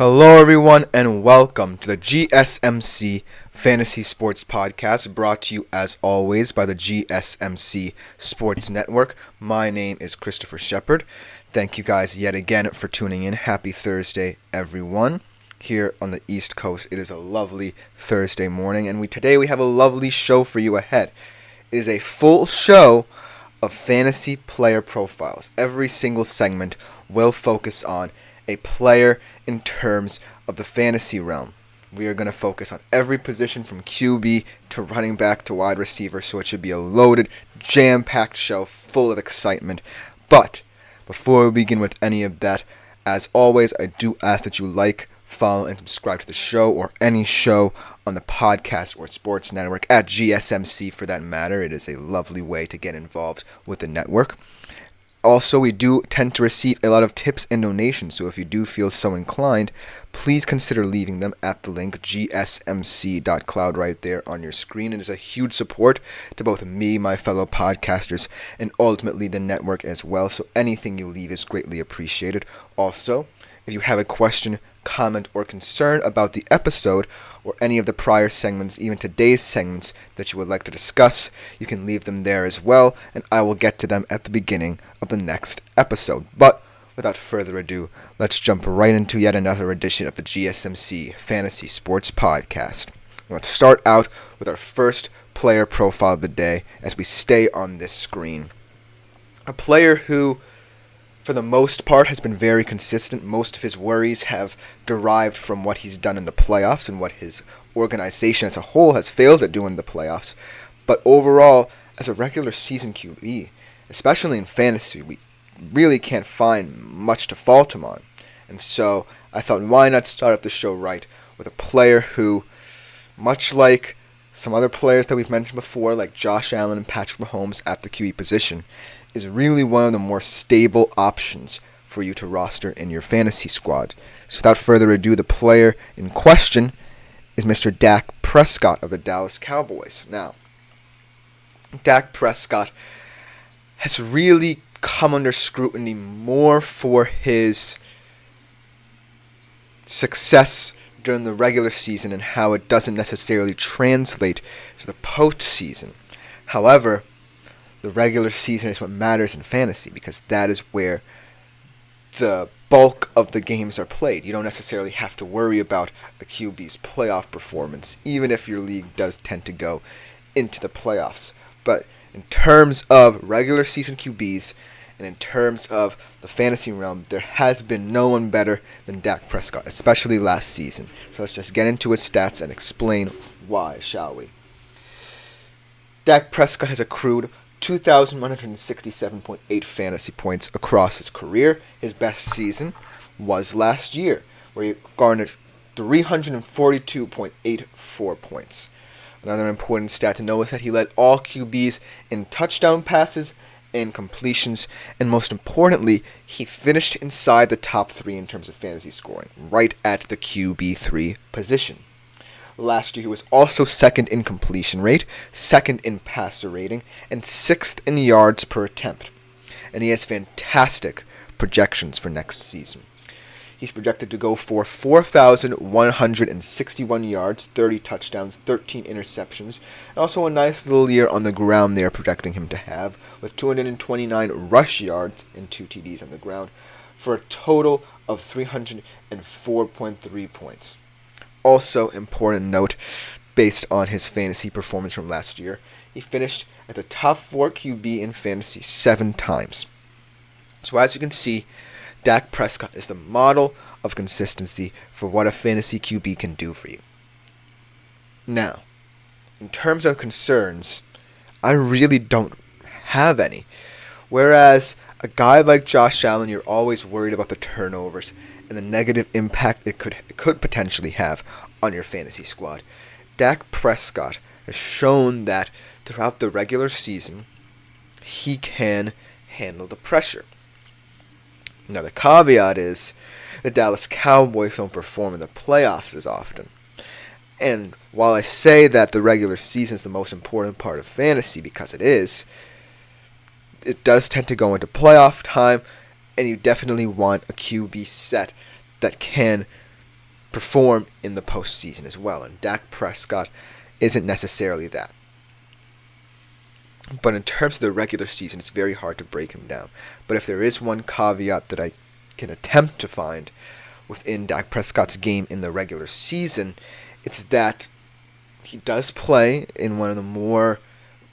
Hello, everyone, and welcome to the GSMC Fantasy Sports Podcast, brought to you, as always, by the GSMC Sports Network. My name is Christopher Shepard. Thank you guys yet again for tuning in. Happy Thursday, everyone. Here on the East Coast, it is a lovely Thursday morning, and today we have a lovely show for you ahead. It is a full show of fantasy player profiles. Every single segment will focus on a player in terms of the fantasy realm. We are going to focus on every position from QB to running back to wide receiver, so it should be a loaded, jam-packed show full of excitement. But before we begin with any of that, as always, I do ask that you like, follow, and subscribe to the show or any show on the podcast or sports network at GSMC for that matter. It is a lovely way to get involved with the network. Also, we do tend to receive a lot of tips and donations, so if you do feel so inclined, please consider leaving them at the link gsmc.cloud right there on your screen. It is a huge support to both me, my fellow podcasters, and ultimately the network as well, so anything you leave is greatly appreciated. Also, if you have a question, comment, or concern about the episode or any of the prior segments, even today's segments that you would like to discuss, you can leave them there as well, and I will get to them at the beginning of the next episode. But without further ado, let's jump right into yet another edition of the GSMC Fantasy Sports Podcast. Let's start out with our first player profile of the day as we stay on this screen. A player who, for the most part, has been very consistent. Most of his worries have derived from what he's done in the playoffs and what his organization as a whole has failed at doing in the playoffs. But overall, as a regular season QB, especially in fantasy, we really can't find much to fault him on. And so I thought, why not start up the show right with a player who, much like some other players that we've mentioned before, like Josh Allen and Patrick Mahomes at the QB position, is really one of the more stable options for you to roster in your fantasy squad. So without further ado, the player in question is Mr. Dak Prescott of the Dallas Cowboys. Now, Dak Prescott has really come under scrutiny more for his success during the regular season and how it doesn't necessarily translate to the postseason. However, the regular season is what matters in fantasy because that is where the bulk of the games are played. You don't necessarily have to worry about a QB's playoff performance, even if your league does tend to go into the playoffs. But in terms of regular season QBs and in terms of the fantasy realm, there has been no one better than Dak Prescott, especially last season. So let's just get into his stats and explain why, shall we? Dak Prescott has accrued 2,167.8 fantasy points across his career. His best season was last year, where he garnered 342.84 points. Another important stat to know is that he led all QBs in touchdown passes and completions, and most importantly, he finished inside the top 3 in terms of fantasy scoring, right at the QB3 position. Last year, he was also second in completion rate, second in passer rating, and 6th in yards per attempt. And he has fantastic projections for next season. He's projected to go for 4,161 yards, 30 touchdowns, 13 interceptions, and also a nice little year on the ground they're projecting him to have, with 229 rush yards and 2 TDs on the ground, for a total of 304.3 points. Also, important note, based on his fantasy performance from last year, he finished at the top 4 QB in fantasy 7 times. So as you can see, Dak Prescott is the model of consistency for what a fantasy QB can do for you. Now, in terms of concerns, I really don't have any. Whereas a guy like Josh Allen, you're always worried about the turnovers and the negative impact it could potentially have on your fantasy squad. Dak Prescott has shown that throughout the regular season, he can handle the pressure. Now, the caveat is the Dallas Cowboys don't perform in the playoffs as often. And while I say that the regular season is the most important part of fantasy, because it is, it does tend to go into playoff time, and you definitely want a QB set that can perform in the postseason as well. And Dak Prescott isn't necessarily that. But in terms of the regular season, it's very hard to break him down. But if there is one caveat that I can attempt to find within Dak Prescott's game in the regular season, it's that he does play in one of the more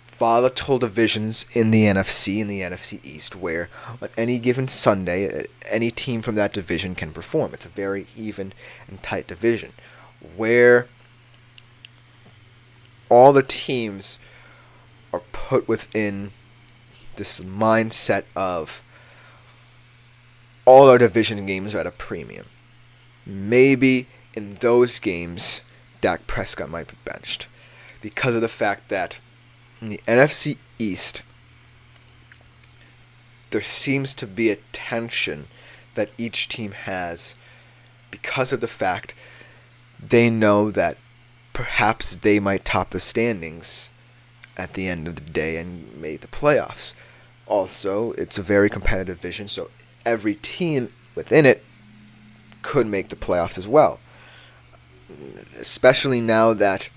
volatile divisions in the NFC East, where on any given Sunday, any team from that division can perform. It's a very even and tight division, where all the teams are put within this mindset of all our division games are at a premium. Maybe in those games, Dak Prescott might be benched because of the fact that in the NFC East, there seems to be a tension that each team has because of the fact they know that perhaps they might top the standings at the end of the day and make the playoffs. Also, it's a very competitive division, so every team within it could make the playoffs as well. Especially now that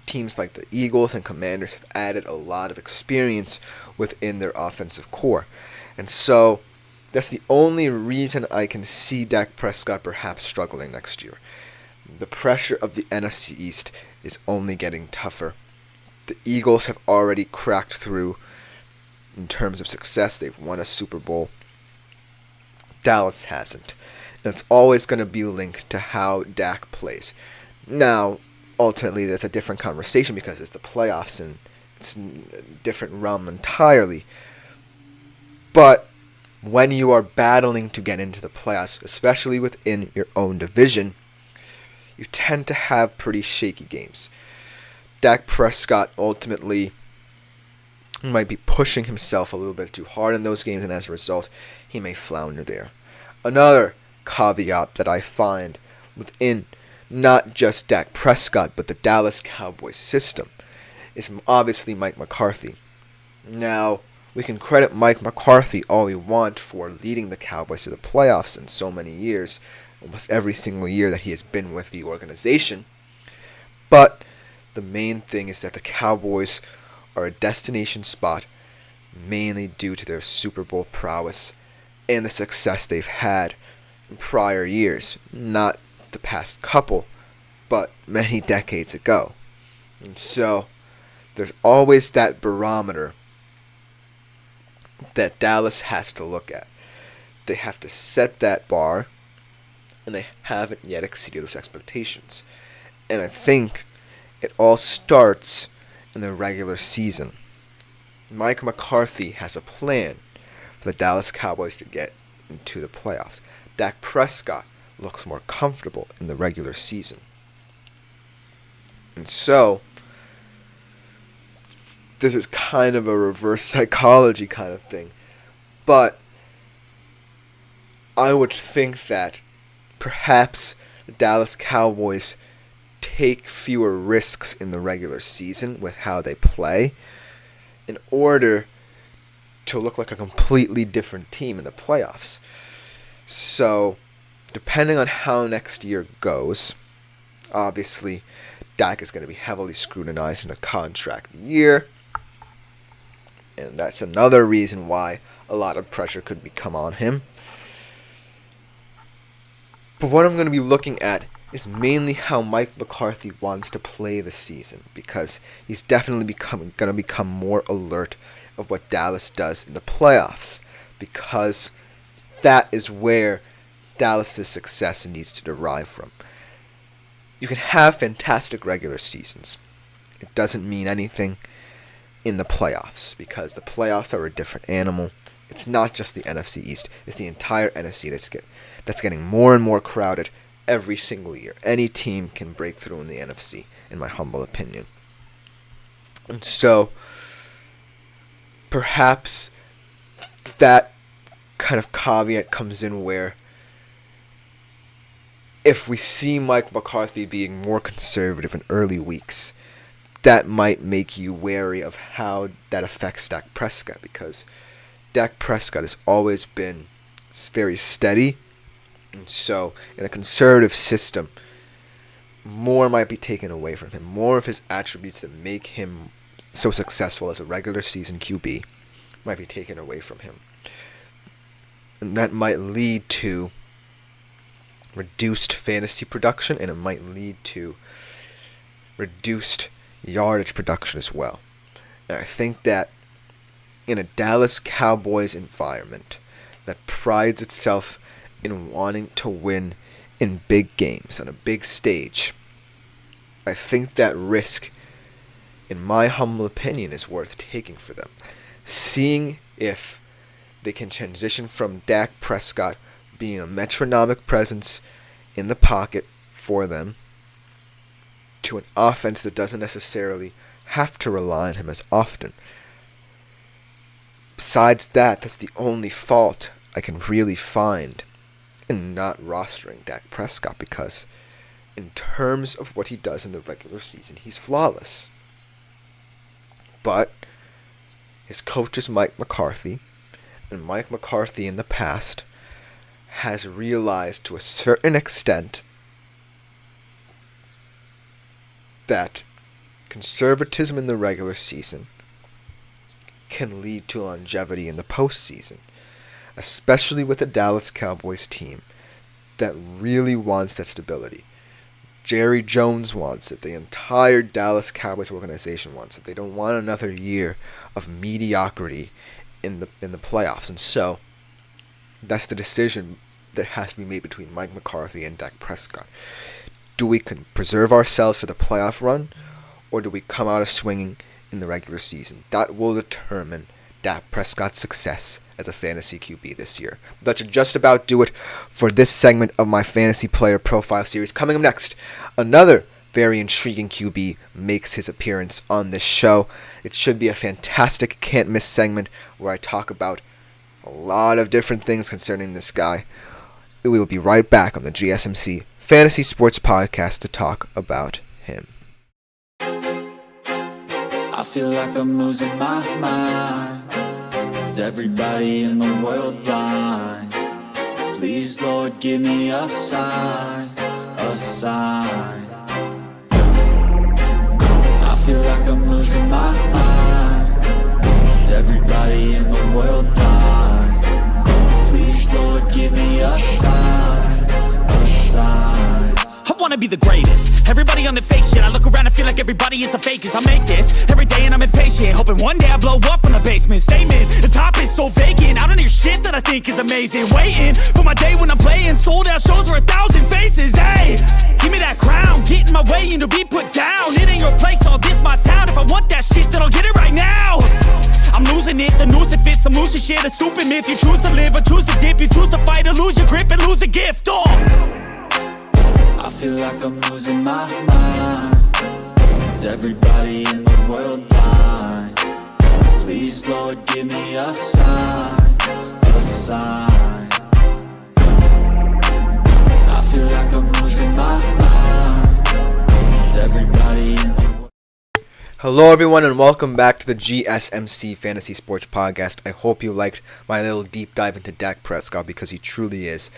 teams like the Eagles and Commanders have added a lot of experience within their offensive core. And so that's the only reason I can see Dak Prescott perhaps struggling next year. The pressure of the NFC East is only getting tougher. The Eagles have already cracked through in terms of success. They've won a Super Bowl. Dallas hasn't. And it's always going to be linked to how Dak plays. Now, ultimately, that's a different conversation because it's the playoffs and it's a different realm entirely. But when you are battling to get into the playoffs, especially within your own division, you tend to have pretty shaky games. Dak Prescott ultimately might be pushing himself a little bit too hard in those games, and as a result, he may flounder there. Another caveat that I find within not just Dak Prescott, but the Dallas Cowboys system is obviously Mike McCarthy. Now, we can credit Mike McCarthy all we want for leading the Cowboys to the playoffs in so many years, almost every single year that he has been with the organization. But the main thing is that the Cowboys are a destination spot mainly due to their Super Bowl prowess and the success they've had in prior years. Not the past couple, but many decades ago. And so there's always that barometer that Dallas has to look at. They have to set that bar, and they haven't yet exceeded those expectations. And I think it all starts in the regular season. Mike McCarthy has a plan for the Dallas Cowboys to get into the playoffs. Dak Prescott looks more comfortable in the regular season. And so, this is kind of a reverse psychology kind of thing. But I would think that perhaps the Dallas Cowboys take fewer risks in the regular season with how they play in order to look like a completely different team in the playoffs. So, depending on how next year goes, obviously, Dak is going to be heavily scrutinized in a contract year. And that's another reason why a lot of pressure could become on him. But what I'm going to be looking at is mainly how Mike McCarthy wants to play the season, because he's definitely going to become more alert of what Dallas does in the playoffs, because that is where Dallas' success needs to derive from. You can have fantastic regular seasons. It doesn't mean anything in the playoffs, because the playoffs are a different animal. It's not just the NFC East. It's the entire NFC that's getting more and more crowded every single year. Any team can break through in the NFC, in my humble opinion. And so, perhaps that kind of caveat comes in where if we see Mike McCarthy being more conservative in early weeks, that might make you wary of how that affects Dak Prescott, because Dak Prescott has always been very steady And so, in a conservative system, more might be taken away from him. More of his attributes that make him so successful as a regular season QB might be taken away from him. And that might lead to reduced fantasy production, and it might lead to reduced yardage production as well. And I think that in a Dallas Cowboys environment that prides itself in wanting to win in big games on a big stage, I think that risk, in my humble opinion, is worth taking for them. Seeing if they can transition from Dak Prescott being a metronomic presence in the pocket for them to an offense that doesn't necessarily have to rely on him as often. Besides that, that's the only fault I can really find in not rostering Dak Prescott, because in terms of what he does in the regular season, he's flawless. But his coach is Mike McCarthy, and Mike McCarthy in the past has realized to a certain extent that conservatism in the regular season can lead to longevity in the postseason, especially with a Dallas Cowboys team that really wants that stability. Jerry Jones wants it. The entire Dallas Cowboys organization wants it. They don't want another year of mediocrity in the playoffs. And so that's the decision that has to be made between Mike McCarthy and Dak Prescott. Do we preserve ourselves for the playoff run, or do we come out swinging in the regular season? That will determine Dak Prescott's success as a fantasy QB this year. That should just about do it for this segment of my fantasy player profile series. Coming up next, another very intriguing QB makes his appearance on this show. It should be a fantastic can't miss segment where I talk about a lot of different things concerning this guy. We will be right back on the GSMC Fantasy Sports Podcast to talk about him. I feel like I'm losing my mind. Is everybody in the world blind? Please, Lord, give me a sign, a sign. I feel like I'm losing my mind. Is everybody in the world blind? Please, Lord, give me a sign, a sign. I wanna be the greatest. Everybody on the fake shit. I look around and feel like everybody is the fakest. I make this every day and I'm impatient, hoping one day I blow up from the basement. Statement, the top is so vacant. I don't hear shit that I think is amazing. Waiting for my day when I'm playing sold out shows for 1,000 faces. Hey, give me that crown, get in my way and to be put down. It ain't your place, all this my town. If I want that shit, then I'll get it right now. I'm losing it, the noose it fits. I'm losing shit, a stupid myth. You choose to live or choose to dip. You choose to fight or lose your grip and lose a gift. I feel like I'm losing my mind. Is everybody in the world blind? Please, Lord, give me a sign, a sign. I feel like I'm losing my mind. Is everybody in the world? Hello everyone and welcome back to the GSMC Fantasy Sports Podcast. I hope you liked my little deep dive into Dak Prescott, because he truly is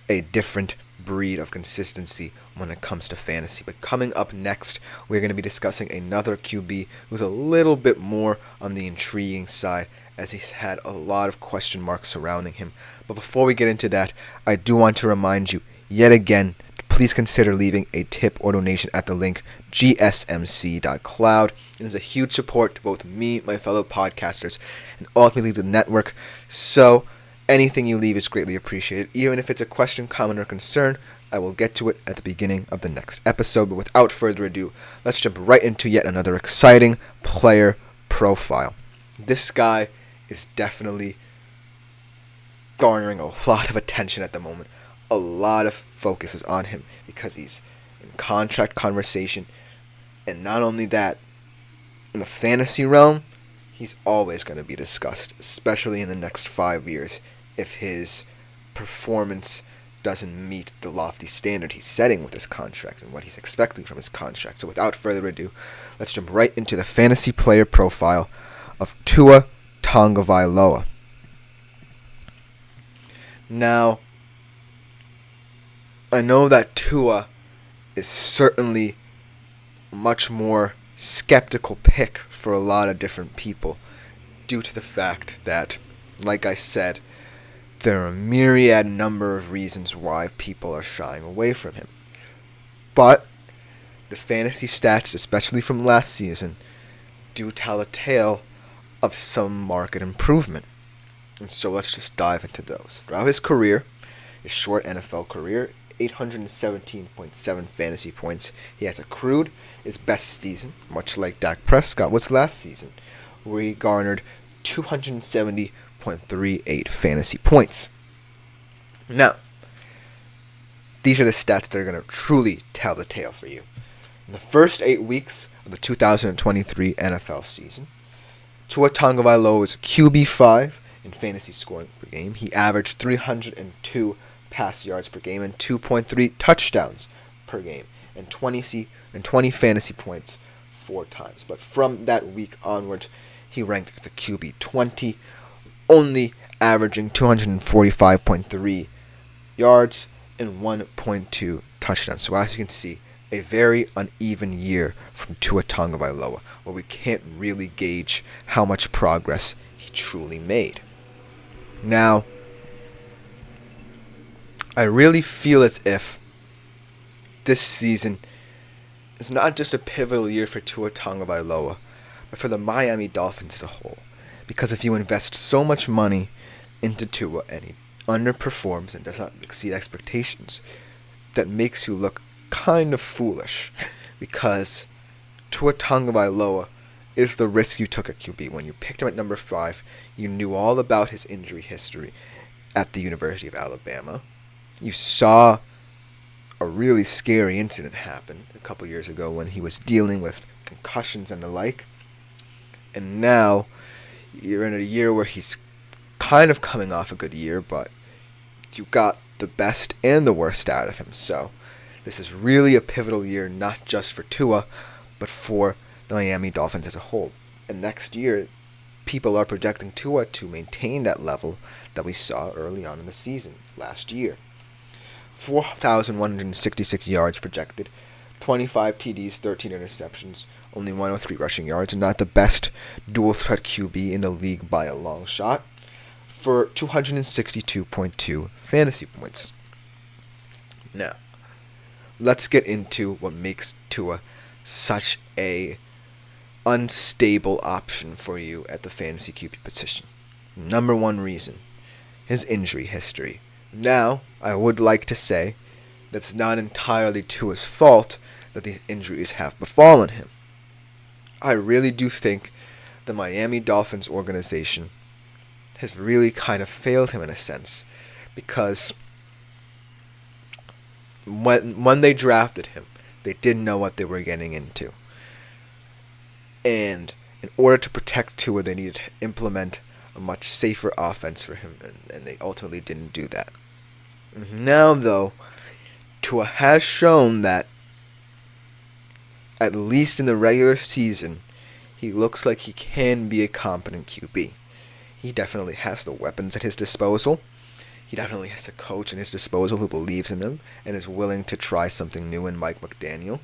a different breed of consistency when it comes to fantasy. But coming up next, we're going to be discussing another QB who's a little bit more on the intriguing side, as he's had a lot of question marks surrounding him. But before we get into that, I do want to remind you yet again to please consider leaving a tip or donation at the link gsmc.cloud. It is a huge support to both me, my fellow podcasters, and ultimately the network. So anything you leave is greatly appreciated. Even if it's a question, comment, or concern, I will get to it at the beginning of the next episode. But without further ado, let's jump right into yet another exciting player profile. This guy is definitely garnering a lot of attention at the moment. A lot of focus is on him because he's in contract conversation. And not only that, in the fantasy realm, he's always going to be discussed, especially in the next 5 years, if his performance doesn't meet the lofty standard he's setting with his contract and what he's expecting from his contract. So without further ado, let's jump right into the fantasy player profile of Tua Tagovailoa. Now, I know that Tua is certainly a much more skeptical pick for a lot of different people due to the fact that, like I said, there are a myriad number of reasons why people are shying away from him. But the fantasy stats, especially from last season, do tell a tale of some market improvement. And so let's just dive into those. Throughout his career, his short NFL career, 817.7 fantasy points he has accrued. His best season, much like Dak Prescott, was last season, where he garnered 270.38 fantasy points. Now, these are the stats that are going to truly tell the tale for you. In the first 8 weeks of the 2023 NFL season, Tua Tagovailoa was QB5 in fantasy scoring per game. He averaged 302 pass yards per game and 2.3 touchdowns per game and 20 fantasy points 4 times. But from that week onward, he ranked as the QB 20, only averaging 245.3 yards and 1.2 touchdowns. So as you can see, a very uneven year from Tua Tagovailoa, where we can't really gauge how much progress he truly made. Now, I really feel as if this season is not just a pivotal year for Tua Tagovailoa, but for the Miami Dolphins as a whole. Because if you invest so much money into Tua and he underperforms and does not exceed expectations, that makes you look kind of foolish. Because Tua Tagovailoa is the risk you took at QB. When you picked him at number 5, you knew all about his injury history at the University of Alabama. You saw a really scary incident happen a couple years ago when he was dealing with concussions and the like. And now you're in a year where he's kind of coming off a good year, but you got the best and the worst out of him. So this is really a pivotal year, not just for Tua, but for the Miami Dolphins as a whole. And next year, people are projecting Tua to maintain that level that we saw early on in the season last year. 4,166 yards projected, 25 TDs, 13 interceptions, only 103 rushing yards, and not the best dual threat QB in the league by a long shot, for 262.2 fantasy points. Now, let's get into what makes Tua such a unstable option for you at the fantasy QB position. Number one reason, his injury history. Now, I would like to say that's not entirely Tua's fault that these injuries have befallen him. I really do think the Miami Dolphins organization has really kind of failed him in a sense, because when they drafted him, they didn't know what they were getting into. And in order to protect Tua, they needed to implement a much safer offense for him, and they ultimately didn't do that. Now, though, Tua has shown that, at least in the regular season, he looks like he can be a competent QB. He definitely has the weapons at his disposal. He definitely has the coach at his disposal who believes in him and is willing to try something new in Mike McDaniel.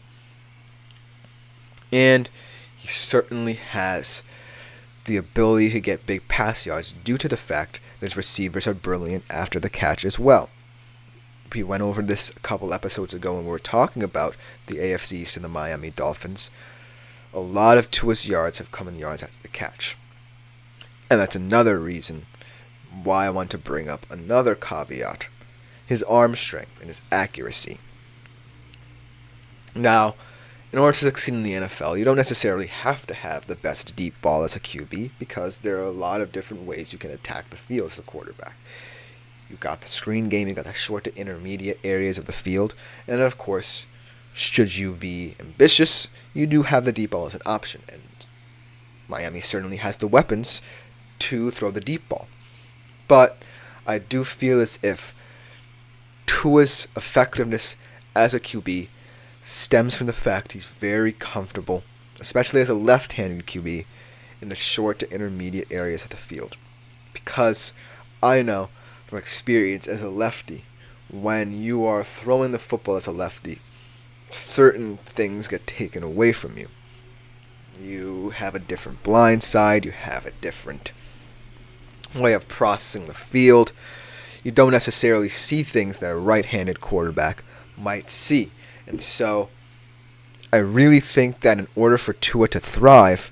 And he certainly has the ability to get big pass yards due to the fact that his receivers are brilliant after the catch as well. We went over this a couple episodes ago when we were talking about the AFC East and the Miami Dolphins. A lot of Tua's yards have come in yards after the catch. And that's another reason why I want to bring up another caveat: his arm strength and his accuracy. Now, in order to succeed in the NFL, you don't necessarily have to have the best deep ball as a QB, because there are a lot of different ways you can attack the field as a quarterback. You've got the screen game, you've got the short to intermediate areas of the field, and of course, should you be ambitious, you do have the deep ball as an option, and Miami certainly has the weapons to throw the deep ball. But I do feel as if Tua's effectiveness as a QB stems from the fact he's very comfortable, especially as a left-handed QB, in the short to intermediate areas of the field. Because I know from experience as a lefty, when you are throwing the football as a lefty, certain things get taken away from you. You have a different blind side, you have a different way of processing the field. You don't necessarily see things that a right-handed quarterback might see. And so I really think that in order for Tua to thrive,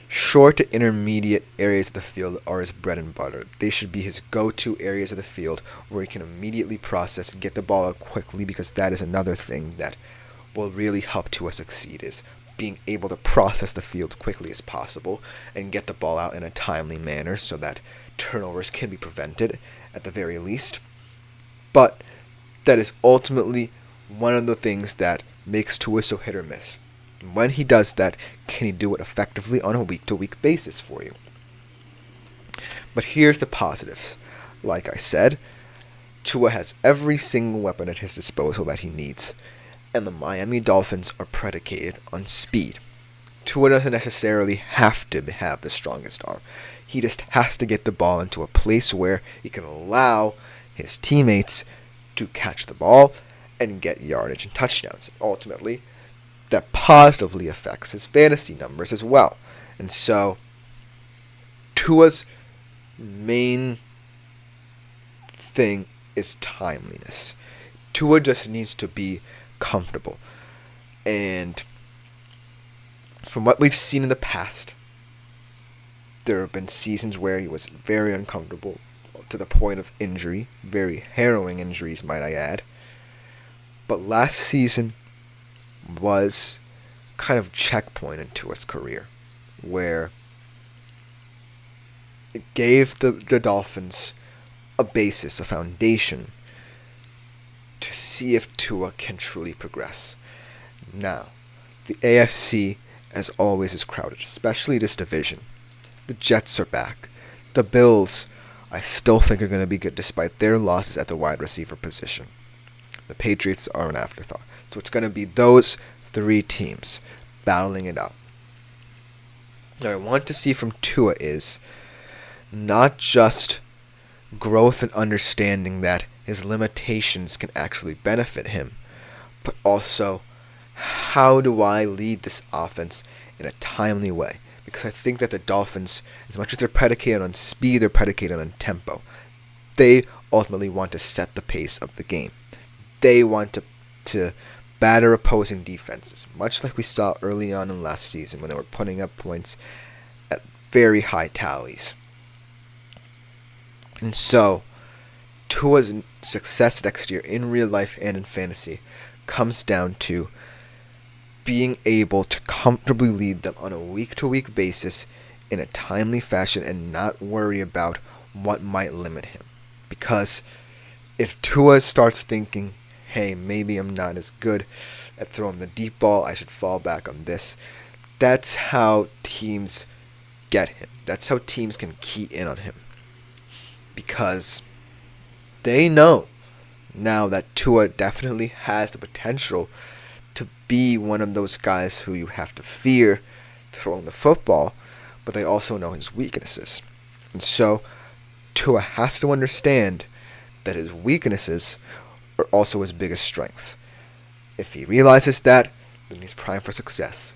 short to intermediate areas of the field are his bread and butter. They should be his go-to areas of the field where he can immediately process and get the ball out quickly, because that is another thing that will really help Tua succeed, is being able to process the field quickly as possible and get the ball out in a timely manner so that turnovers can be prevented at the very least. But that is ultimately one of the things that makes Tua so hit or miss. And when he does that, can he do it effectively on a week-to-week basis for you? But here's the positives. Like I said, Tua has every single weapon at his disposal that he needs, and the Miami Dolphins are predicated on speed. Tua doesn't necessarily have to have the strongest arm. He just has to get the ball into a place where he can allow his teammates to catch the ball and get yardage and touchdowns. Ultimately, that positively affects his fantasy numbers as well. And so, Tua's main thing is timeliness. Tua just needs to be comfortable. And from what we've seen in the past, there have been seasons where he was very uncomfortable to the point of injury, very harrowing injuries, might I add. But last season was kind of checkpoint in Tua's career, where it gave the Dolphins a basis, a foundation, to see if Tua can truly progress. Now, the AFC, as always, is crowded, especially this division. The Jets are back. The Bills, I still think, are going to be good despite their losses at the wide receiver position. The Patriots are an afterthought. So it's going to be those three teams battling it out. What I want to see from Tua is not just growth and understanding that his limitations can actually benefit him, but also, how do I lead this offense in a timely way? Because I think that the Dolphins, as much as they're predicated on speed, they're predicated on tempo. They ultimately want to set the pace of the game. They want to batter opposing defenses, much like we saw early on in last season when they were putting up points at very high tallies. And so, Tua's success next year in real life and in fantasy comes down to being able to comfortably lead them on a week-to-week basis in a timely fashion and not worry about what might limit him. Because if Tua starts thinking, hey, maybe I'm not as good at throwing the deep ball, I should fall back on this, that's how teams get him. That's how teams can key in on him. Because they know now that Tua definitely has the potential to be one of those guys who you have to fear throwing the football, but they also know his weaknesses. And so Tua has to understand that his weaknesses are also his biggest strengths. If he realizes that, then he's primed for success.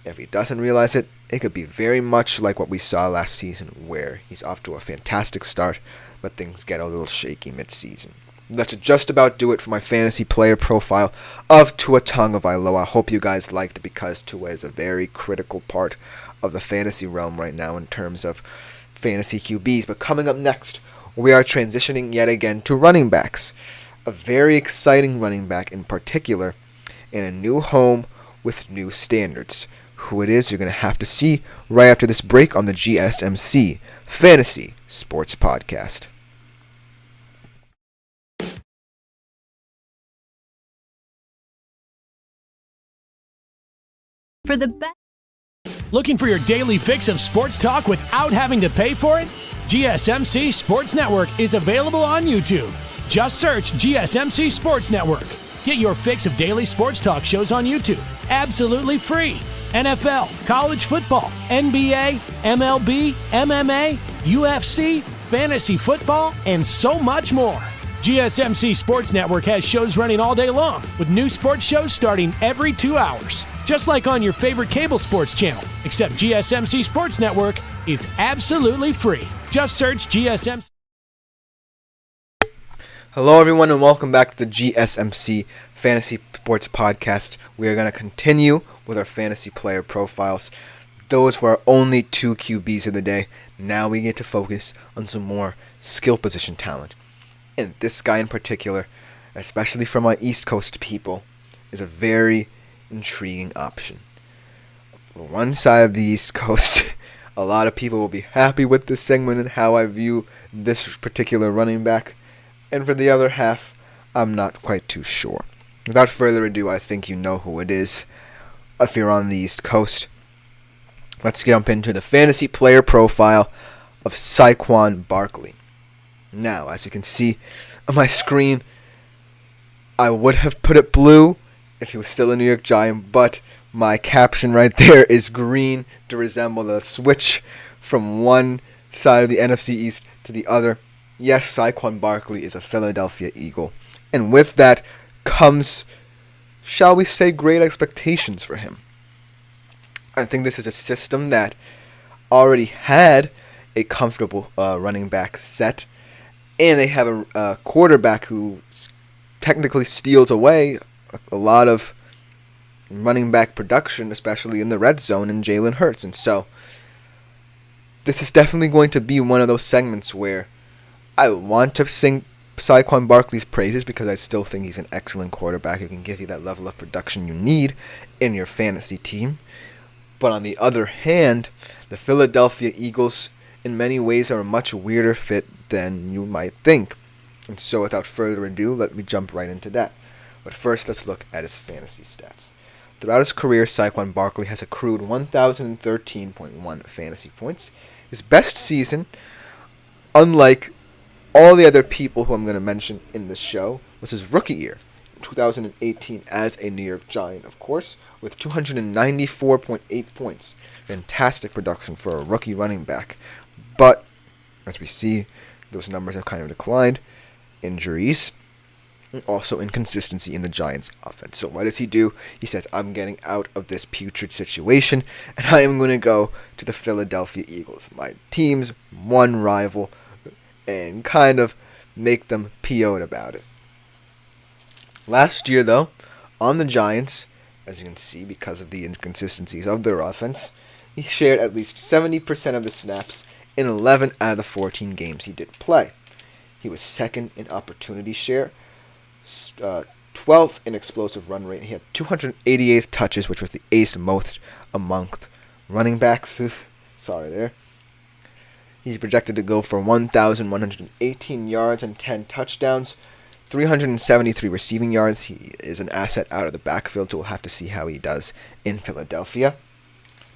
If he doesn't realize it, it could be very much like what we saw last season, where he's off to a fantastic start, but things get a little shaky mid-season. That should just about do it for my fantasy player profile of Tua Tagovailoa. I hope you guys liked it, because Tua is a very critical part of the fantasy realm right now in terms of fantasy QBs. But coming up next, we are transitioning yet again to running backs. A very exciting running back in particular, in a new home with new standards. Who it is, you're going to have to see right after this break on the GSMC Fantasy Sports Podcast. For the best. Looking for your daily fix of sports talk without having to pay for it? GSMC Sports Network is available on YouTube. Just search GSMC Sports Network. Get your fix of daily sports talk shows on YouTube, absolutely free. NFL, college football, NBA, MLB, MMA, UFC, fantasy football, and so much more. GSMC Sports Network has shows running all day long, with new sports shows starting every 2 hours. Just like on your favorite cable sports channel, except GSMC Sports Network is absolutely free. Just search GSMC. Hello, everyone, and welcome back to the GSMC Fantasy Sports Podcast. We are going to continue with our fantasy player profiles. Those were our only 2 QBs of the day. Now we get to focus on some more skill position talent. And this guy in particular, especially for my East Coast people, is a very intriguing option. On one side of the East Coast, a lot of people will be happy with this segment and how I view this particular running back. And for the other half, I'm not quite too sure. Without further ado, I think you know who it is. If you're on the East Coast, let's jump into the fantasy player profile of Saquon Barkley. Now, as you can see on my screen, I would have put it blue if he was still a New York Giant, but my caption right there is green to resemble the switch from one side of the NFC East to the other. Yes, Saquon Barkley is a Philadelphia Eagle, and with that comes, shall we say, great expectations for him. I think this is a system that already had a comfortable running back set, and they have a quarterback who technically steals away a lot of running back production, especially in the red zone, in Jalen Hurts. And so this is definitely going to be one of those segments where I want to sing Saquon Barkley's praises because I still think he's an excellent quarterback who can give you that level of production you need in your fantasy team. But on the other hand, the Philadelphia Eagles in many ways are a much weirder fit than you might think. And so without further ado, let me jump right into that. But first, let's look at his fantasy stats. Throughout his career, Saquon Barkley has accrued 1,013.1 fantasy points. His best season, unlike all the other people who I'm going to mention in this show, was his rookie year, 2018, as a New York Giant, of course, with 294.8 points. Fantastic production for a rookie running back. But, as we see, those numbers have kind of declined. Injuries, and also inconsistency in the Giants' offense. So what does he do? He says, I'm getting out of this putrid situation, and I am going to go to the Philadelphia Eagles, my team's one rival, and kind of make them PO'd about it. Last year, though, on the Giants, as you can see, because of the inconsistencies of their offense, he shared at least 70% of the snaps in 11 out of the 14 games he did play. He was second in opportunity share, 12th in explosive run rate. He had 288 touches, which was the 8th most amongst running backs. Sorry there. He's projected to go for 1,118 yards and 10 touchdowns, 373 receiving yards. He is an asset out of the backfield, so we'll have to see how he does in Philadelphia.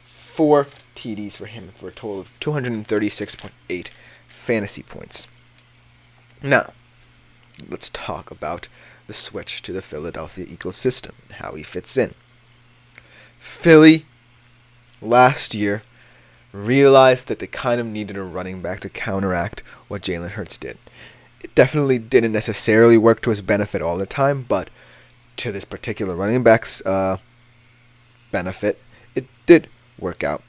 4 TDs for him for a total of 236.8 fantasy points. Now, let's talk about the switch to the Philadelphia Eagles system and how he fits in. Philly, last year, realized that they kind of needed a running back to counteract what Jalen Hurts did. It definitely didn't necessarily work to his benefit all the time, but to this particular running back's benefit, it did work out.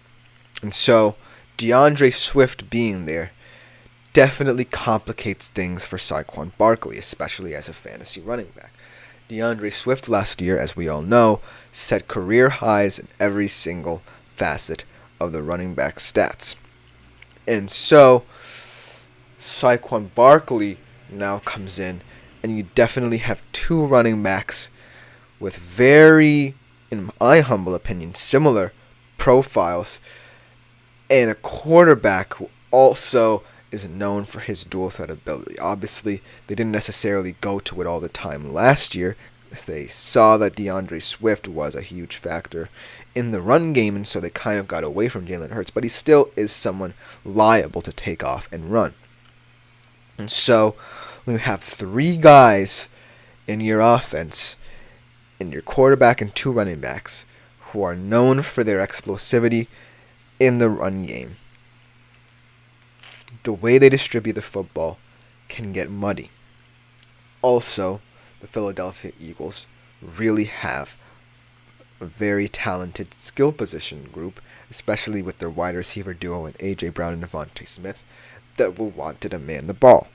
And so, DeAndre Swift being there definitely complicates things for Saquon Barkley, especially as a fantasy running back. DeAndre Swift last year, as we all know, set career highs in every single facet of the running back stats. And so, Saquon Barkley now comes in, and you definitely have 2 running backs with very, in my humble opinion, similar profiles, and a quarterback who also is known for his dual threat ability. Obviously, they didn't necessarily go to it all the time last year, as they saw that DeAndre Swift was a huge factor in the run game, and so they kind of got away from Jalen Hurts, but he still is someone liable to take off and run. And so, when you have 3 guys in your offense, in your quarterback and 2 running backs, who are known for their explosivity in the run game, the way they distribute the football can get muddy. Also, the Philadelphia Eagles really have a very talented skill position group, especially with their wide receiver duo in A.J. Brown and Devontae Smith, that will want to demand the ball.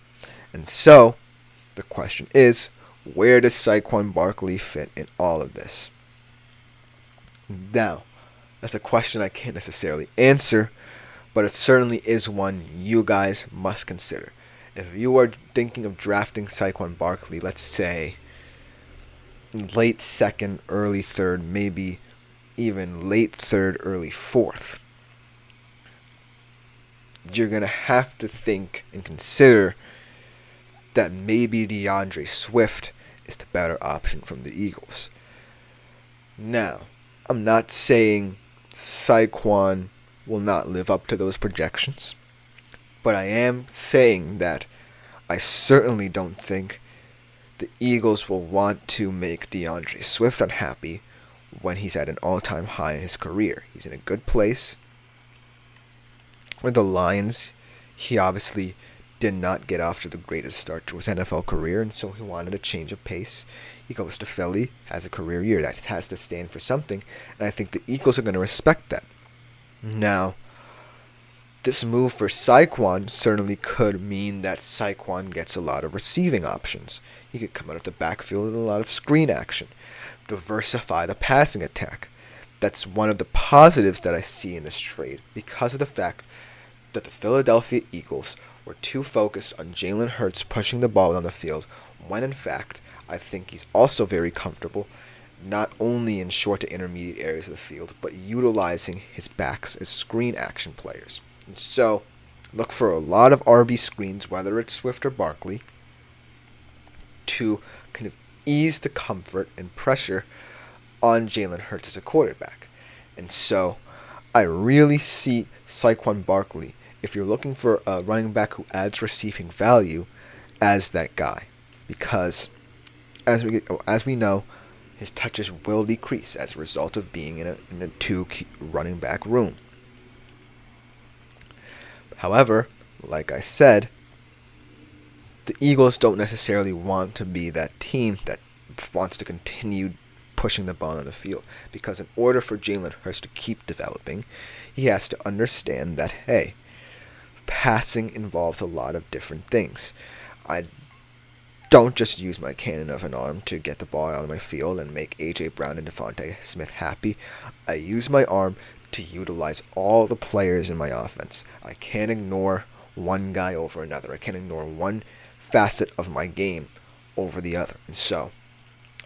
And so, the question is, where does Saquon Barkley fit in all of this? Now, that's a question I can't necessarily answer, but it certainly is one you guys must consider. If you are thinking of drafting Saquon Barkley, let's say late second, early third, maybe even late third, early fourth, you're going to have to think and consider that maybe DeAndre Swift is the better option from the Eagles. Now, I'm not saying Saquon will not live up to those projections, but I am saying that I certainly don't think the Eagles will want to make DeAndre Swift unhappy when he's at an all-time high in his career. He's in a good place. With the Lions, he obviously did not get off to the greatest start to his NFL career, and so he wanted a change of pace. He goes to Philly, has a career year. That has to stand for something, and I think the Eagles are going to respect that. Now, this move for Saquon certainly could mean that Saquon gets a lot of receiving options. He could come out of the backfield with a lot of screen action, diversify the passing attack. That's one of the positives that I see in this trade because of the fact that the Philadelphia Eagles were too focused on Jalen Hurts pushing the ball down the field, when in fact I think he's also very comfortable not only in short to intermediate areas of the field, but utilizing his backs as screen action players. And so, look for a lot of RB screens, whether it's Swift or Barkley, to kind of ease the comfort and pressure on Jalen Hurts as a quarterback. And so, I really see Saquon Barkley, if you're looking for a running back who adds receiving value, as that guy. Because, as we know, his touches will decrease as a result of being in a two running back room. However, like I said, the Eagles don't necessarily want to be that team that wants to continue pushing the ball on the field. Because in order for Jalen Hurts to keep developing, he has to understand that, hey, passing involves a lot of different things. I don't just use my cannon of an arm to get the ball out of my field and make A.J. Brown and Devontae Smith happy. I use my arm to utilize all the players in my offense. I can't ignore one guy over another. I can't ignore one facet of my game over the other. And so,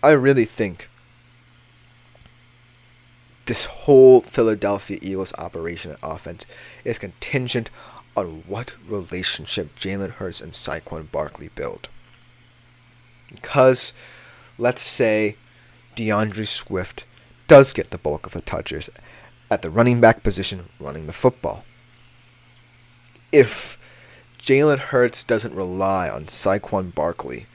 I really think this whole Philadelphia Eagles operation and offense is contingent on what relationship Jalen Hurts and Saquon Barkley build. Because, let's say, DeAndre Swift does get the bulk of the touches at the running back position running the football. If Jalen Hurts doesn't rely on Saquon Barkley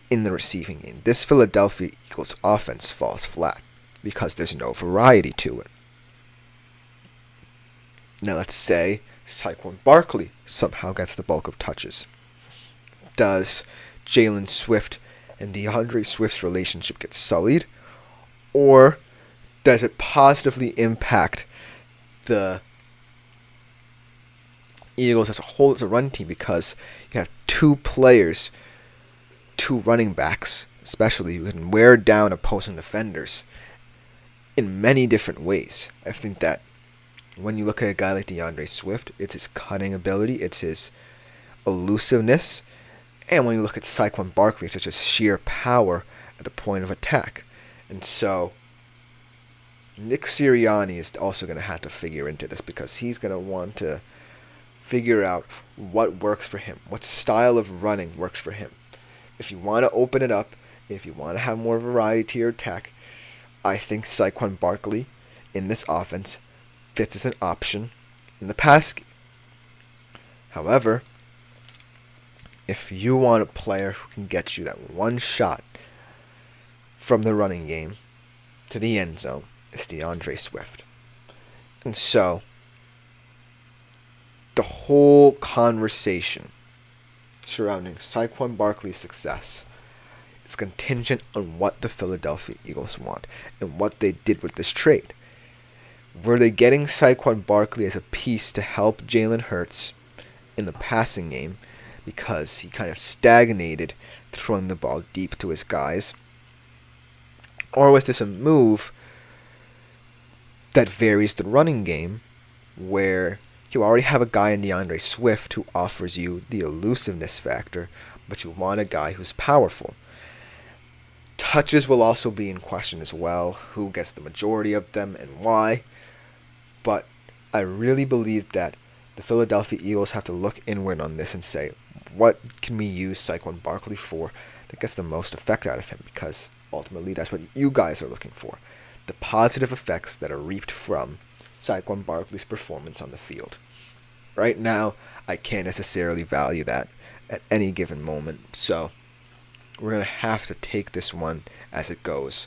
in the receiving game, this Philadelphia Eagles offense falls flat because there's no variety to it. Now let's say Saquon Barkley somehow gets the bulk of touches. Does Jalen Swift and DeAndre Swift's relationship get sullied? Or does it positively impact the Eagles as a whole as a run team, because you have two players, two running backs especially, who can wear down opposing defenders in many different ways? I think that when you look at a guy like DeAndre Swift, it's his cutting ability, it's his elusiveness, and when you look at Saquon Barkley, it's just sheer power at the point of attack. And so Nick Sirianni is also going to have to figure into this, because he's going to want to figure out what works for him, what style of running works for him. If you want to open it up, if you want to have more variety to your attack, I think Saquon Barkley in this offense fits as an option in the pass game. However, if you want a player who can get you that one shot from the running game to the end zone, it's DeAndre Swift. And so, the whole conversation surrounding Saquon Barkley's success It's contingent on what the Philadelphia Eagles want and what they did with this trade. Were they getting Saquon Barkley as a piece to help Jalen Hurts in the passing game because he kind of stagnated throwing the ball deep to his guys? Or was this a move that varies the running game where you already have a guy in DeAndre Swift who offers you the elusiveness factor, but you want a guy who's powerful? Touches will also be in question as well, who gets the majority of them and why. But I really believe that the Philadelphia Eagles have to look inward on this and say, what can we use Saquon Barkley for that gets the most effect out of him? Because ultimately that's what you guys are looking for. The positive effects that are reaped from Saquon Barkley's performance on the field. Right now, I can't necessarily value that at any given moment, so we're going to have to take this one as it goes.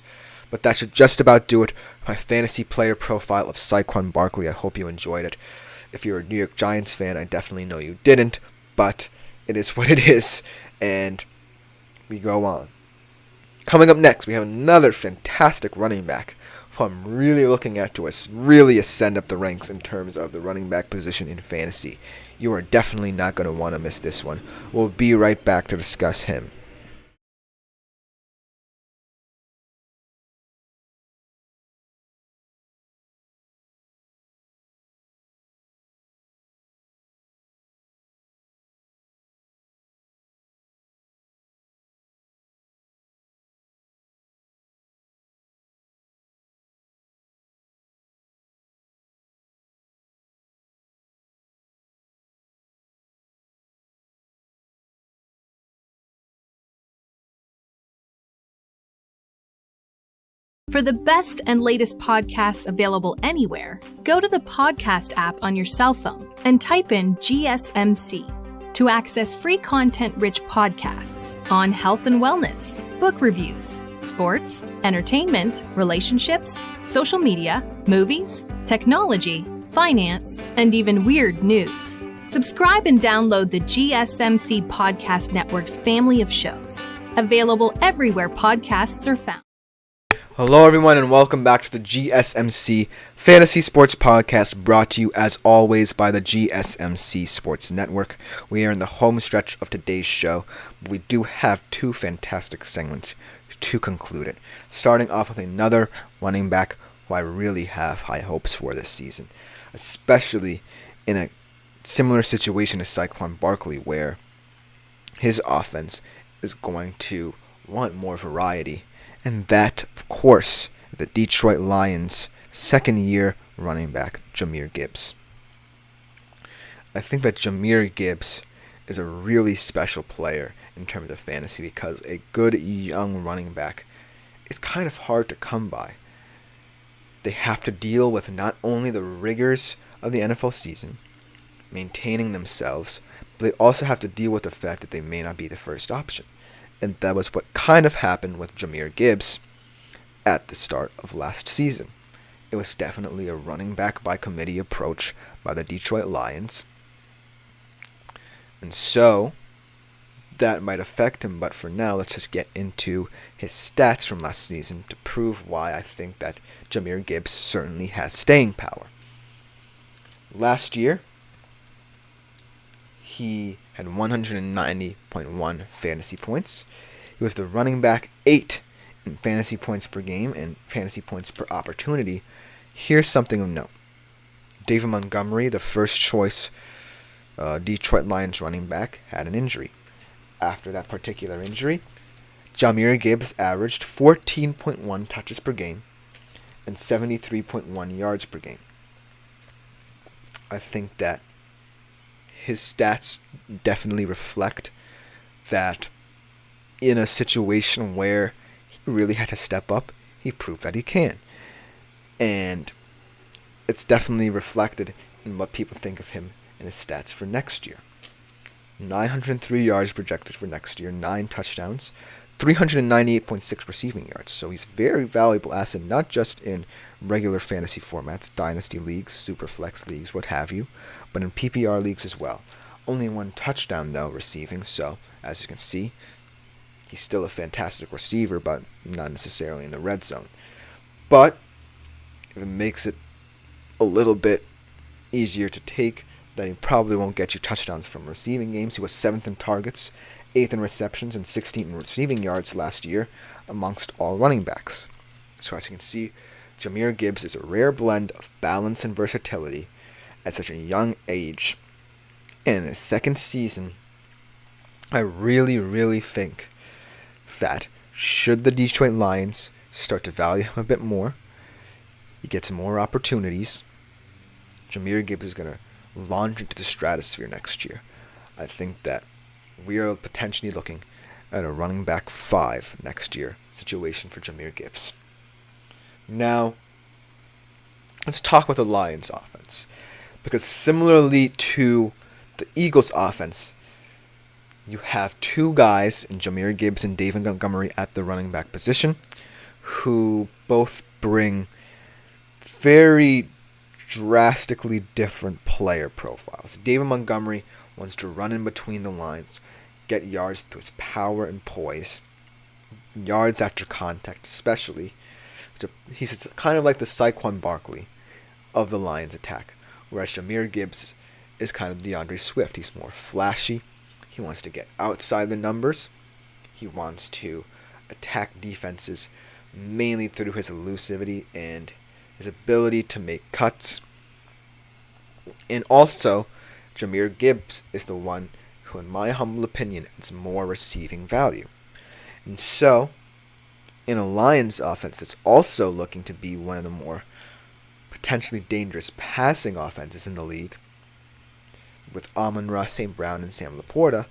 But that should just about do it for my fantasy player profile of Saquon Barkley. I hope you enjoyed it. If you're a New York Giants fan, I definitely know you didn't, but it is what it is, and we go on. Coming up next, we have another fantastic running back who I'm really looking at to really ascend up the ranks in terms of the running back position in fantasy. You are definitely not going to want to miss this one. We'll be right back to discuss him. For the best and latest podcasts available anywhere, go to the podcast app on your cell phone and type in GSMC to access free content-rich podcasts on health and wellness, book reviews, sports, entertainment, relationships, social media, movies, technology, finance, and even weird news. Subscribe and download the GSMC Podcast Network's family of shows, available everywhere podcasts are found. Hello everyone and welcome back to the GSMC Fantasy Sports Podcast, brought to you as always by the GSMC Sports Network. We are in the home stretch of today's show, but we do have two fantastic segments to conclude it. Starting off with another running back who I really have high hopes for this season, especially in a similar situation as Saquon Barkley, where his offense is going to want more variety. And that, of course, the Detroit Lions' second-year running back, Jahmyr Gibbs. I think that Jahmyr Gibbs is a really special player in terms of fantasy because a good young running back is kind of hard to come by. They have to deal with not only the rigors of the NFL season, maintaining themselves, but they also have to deal with the fact that they may not be the first option. And that was what kind of happened with Jahmyr Gibbs at the start of last season. It was definitely a running back by committee approach by the Detroit Lions. And so that might affect him, but for now, let's just get into his stats from last season to prove why I think that Jahmyr Gibbs certainly has staying power. Last year, he had 190.1 fantasy points. He was the running back 8 in fantasy points per game and fantasy points per opportunity. Here's something of note. David Montgomery, the first choice Detroit Lions running back, had an injury. After that particular injury, Jahmyr Gibbs averaged 14.1 touches per game and 73.1 yards per game. I think that his stats definitely reflect that in a situation where he really had to step up, he proved that he can. And it's definitely reflected in what people think of him and his stats for next year. 903 yards projected for next year, 9 touchdowns, 398.6 receiving yards. So he's a very valuable asset, not just in regular fantasy formats, dynasty leagues, super flex leagues, what have you, but in PPR leagues as well. Only 1 touchdown, though, receiving, so as you can see, He's still a fantastic receiver, but not necessarily in the red zone. But if it makes it a little bit easier to take, then he probably won't get you touchdowns from receiving games. He was 7th in targets, 8th in receptions, and 16th in receiving yards last year amongst all running backs. So as you can see, Jahmyr Gibbs is a rare blend of balance and versatility at such a young age. And in his second season, I really think that should the Detroit Lions start to value him a bit more, he gets more opportunities, Jahmyr Gibbs is going to launch into the stratosphere next year. I think that we are potentially looking at a running back 5 next year situation for Jahmyr Gibbs. Now, let's talk about the Lions offense. Because similarly to the Eagles offense, you have 2 guys in Jahmyr Gibbs and David Montgomery at the running back position who both bring very drastically different player profiles. David Montgomery wants to run in between the lines, get yards through his power and poise, yards after contact especially. He's kind of like the Saquon Barkley of the Lions attack, whereas Jahmyr Gibbs is kind of DeAndre Swift. He's more flashy. He wants to get outside the numbers. He wants to attack defenses mainly through his elusivity and his ability to make cuts. And also, Jahmyr Gibbs is the one who, in my humble opinion, has more receiving value. And so, in a Lions offense that's also looking to be one of the more potentially dangerous passing offenses in the league, with Amon-Ra St. Brown and Sam Laporta,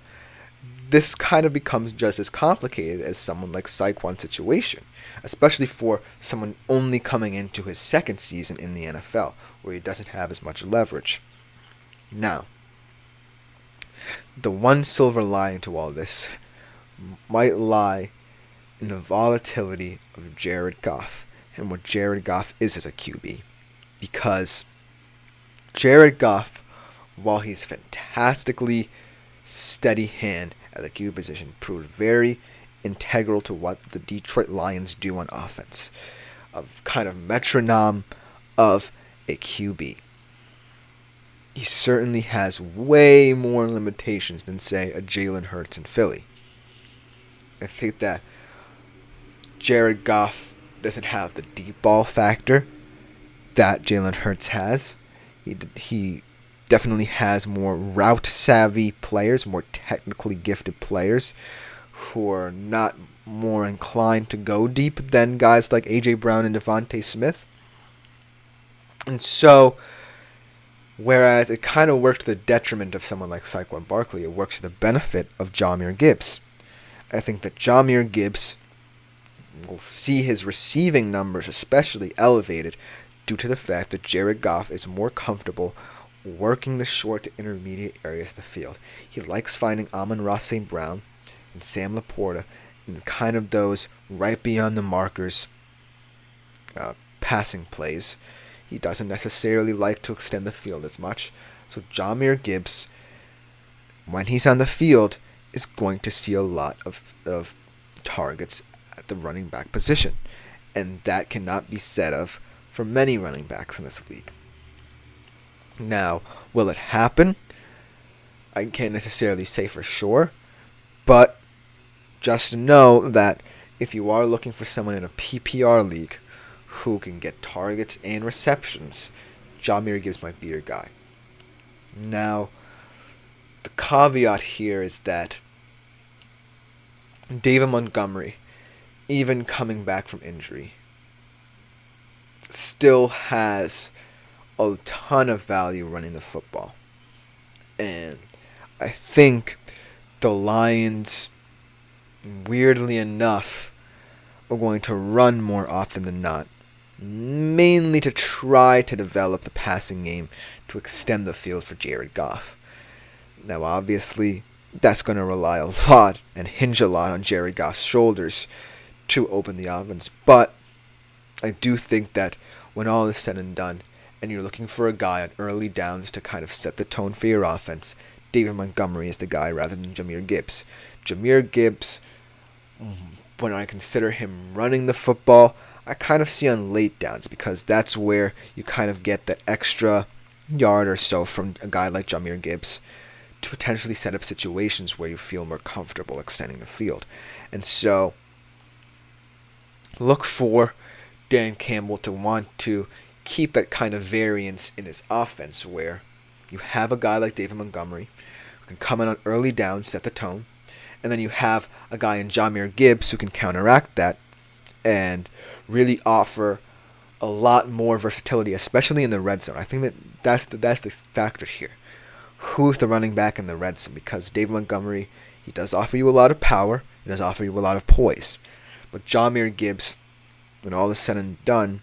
this kind of becomes just as complicated as someone like Saquon's situation, especially for someone only coming into his second season in the NFL, where he doesn't have as much leverage. Now, the one silver lining to all this might lie in the volatility of Jared Goff and what Jared Goff is as a QB. Because Jared Goff, while he's fantastically steady hand at the QB position, proved very integral to what the Detroit Lions do on offense. Of kind of metronome of a QB. He certainly has way more limitations than, say, a Jalen Hurts in Philly. I think that Jared Goff doesn't have the deep ball factor that Jalen Hurts has. He definitely has more route-savvy players, more technically gifted players who are not more inclined to go deep than guys like A.J. Brown and Devontae Smith. And so, whereas it kind of worked to the detriment of someone like Saquon Barkley, it works to the benefit of Jahmyr Gibbs. I think that Jahmyr Gibbs will see his receiving numbers especially elevated due to the fact that Jared Goff is more comfortable working the short to intermediate areas of the field. He likes finding Amon-Ra St. Brown and Sam Laporta in kind of those right beyond the markers passing plays. He doesn't necessarily like to extend the field as much. So Jahmyr Gibbs, when he's on the field, is going to see a lot of targets at the running back position. And that cannot be said of for many running backs in this league. Now, will it happen? I can't necessarily say for sure, but just know that if you are looking for someone in a PPR league who can get targets and receptions, Jahmyr Gibbs might be your guy. Now, the caveat here is that David Montgomery, even coming back from injury, still has a ton of value running the football. And I think the Lions, weirdly enough, are going to run more often than not, mainly to try to develop the passing game to extend the field for Jared Goff. Now, obviously, that's going to rely a lot and hinge a lot on Jared Goff's shoulders to open the offense. But I do think that when all is said and done, and you're looking for a guy on early downs to kind of set the tone for your offense, David Montgomery is the guy rather than Jahmyr Gibbs. Jahmyr Gibbs when I consider him running the football, I kind of see on late downs, because that's where you kind of get the extra yard or so from a guy like Jahmyr Gibbs to potentially set up situations where you feel more comfortable extending the field. And so look for Dan Campbell to want to keep that kind of variance in his offense, where you have a guy like David Montgomery who can come in on early downs, set the tone, and then you have a guy in Jahmyr Gibbs who can counteract that and really offer a lot more versatility, especially in the red zone. I think that's the factor here. Who's the running back in the red zone? Because David Montgomery, he does offer you a lot of power, he does offer you a lot of poise, but Jahmyr Gibbs, when all is said and done,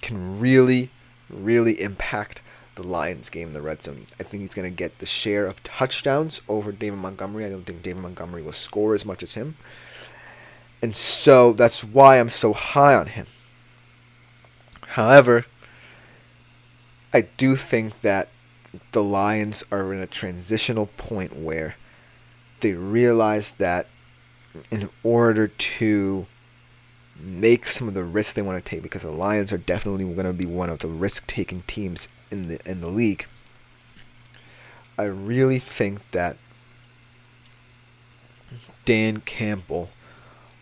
can really, really impact the Lions game in the red zone. I think he's going to get the share of touchdowns over David Montgomery. I don't think David Montgomery will score as much as him. And so that's why I'm so high on him. However, I do think that the Lions are in a transitional point where they realize that in order to make some of the risks they want to take, because the Lions are definitely going to be one of the risk-taking teams in the league, I really think that Dan Campbell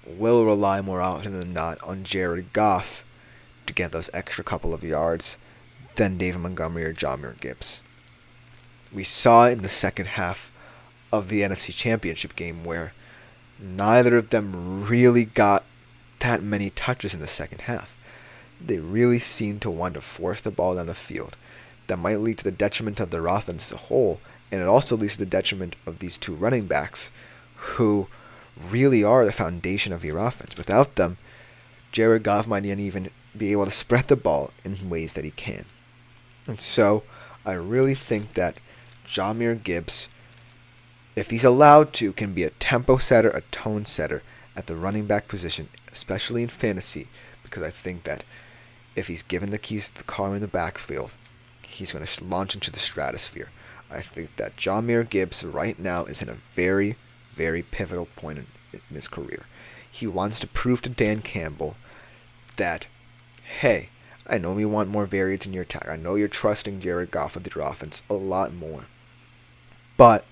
will rely more often than not on Jared Goff to get those extra couple of yards than David Montgomery or Jahmyr Gibbs. We saw in the second half of the NFC Championship game where neither of them really got that many touches in the second half. They really seemed to want to force the ball down the field. That might lead to the detriment of their offense as a whole, and it also leads to the detriment of these two running backs who really are the foundation of your offense. Without them, Jared Goff might not even be able to spread the ball in ways that he can. And so I really think that Jahmyr Gibbs, if he's allowed to, can be a tempo setter, a tone setter at the running back position, especially in fantasy, because I think that if he's given the keys to the car in the backfield, he's going to launch into the stratosphere. I think that Jahmyr Gibbs right now is in a very, very pivotal point in his career. He wants to prove to Dan Campbell that, hey, I know you want more variance in your attack. I know you're trusting Jared Goff with your offense a lot more. But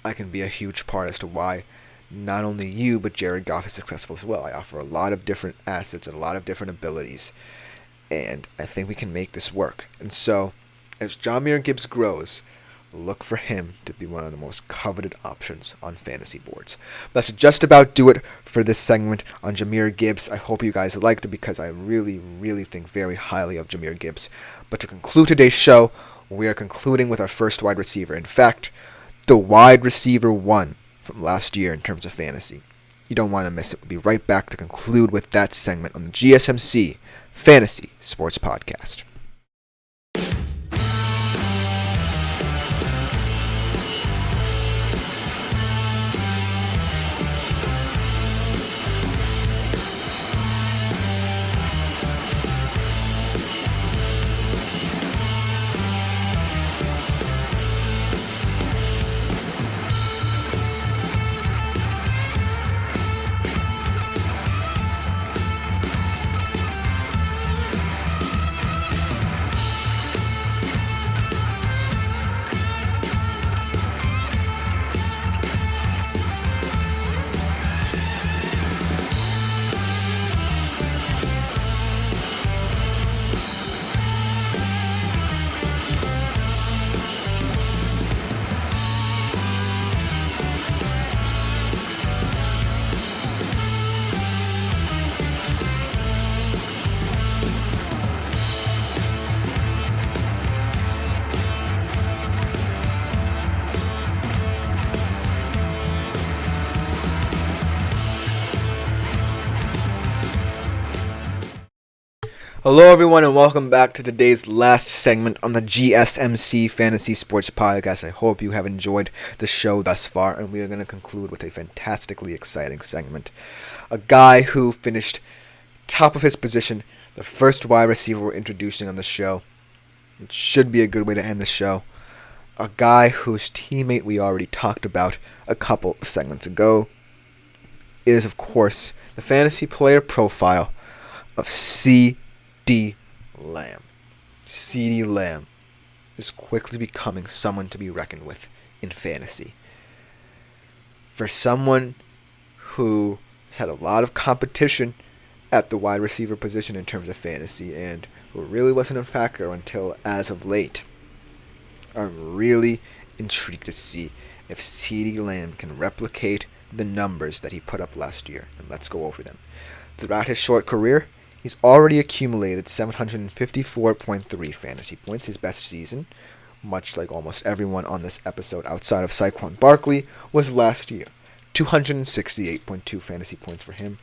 I can be a huge part as to why not only you, but Jared Goff is successful as well. I offer a lot of different assets and a lot of different abilities, and I think we can make this work. And so, as Jahmyr Gibbs grows, look for him to be one of the most coveted options on fantasy boards. That's just about do it for this segment on Jahmyr Gibbs. I hope you guys liked it, because I really, really think very highly of Jahmyr Gibbs. But to conclude today's show, we are concluding with our first wide receiver. In fact, the wide receiver one from last year in terms of fantasy. You don't want to miss it. We'll be right back to conclude with that segment on the GSMC Fantasy Sports Podcast. Hello everyone, and welcome back to today's last segment on the GSMC Fantasy Sports Podcast. I hope you have enjoyed the show thus far, and we are going to conclude with a fantastically exciting segment. A guy who finished top of his position, the first wide receiver we're introducing on the show. It should be a good way to end the show. A guy whose teammate we already talked about a couple segments ago. is, of course, the fantasy player profile of CeeDee Lamb. CeeDee Lamb is quickly becoming someone to be reckoned with in fantasy. For someone who has had a lot of competition at the wide receiver position in terms of fantasy and who really wasn't a factor until as of late, I'm really intrigued to see if CeeDee Lamb can replicate the numbers that he put up last year. And let's go over them. Throughout his short career, he's already accumulated 754.3 fantasy points, his best season, much like almost everyone on this episode outside of Saquon Barkley, was last year. 268.2 fantasy points for him.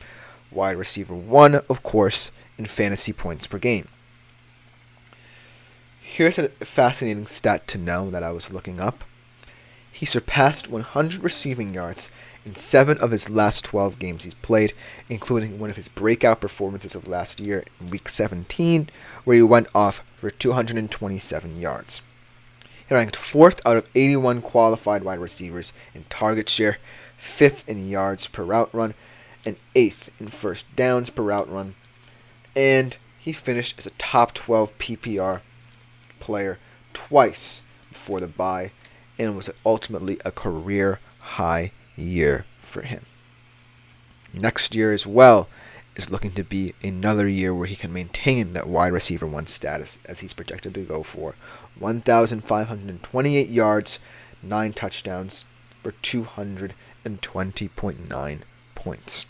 Wide receiver 1, of course, in fantasy points per game. Here's a fascinating stat to know that I was looking up. He surpassed 100 receiving yards in 7 of his last 12 games he's played, including one of his breakout performances of last year in Week 17, where he went off for 227 yards. He ranked 4th out of 81 qualified wide receivers in target share, 5th in yards per route run, and 8th in first downs per route run, and he finished as a top 12 PPR player twice before the bye, and was ultimately a career high year for him. Next year as well is looking to be another year where he can maintain that wide receiver 1 status, as he's projected to go for 1,528 yards, 9 touchdowns for 220.9 points.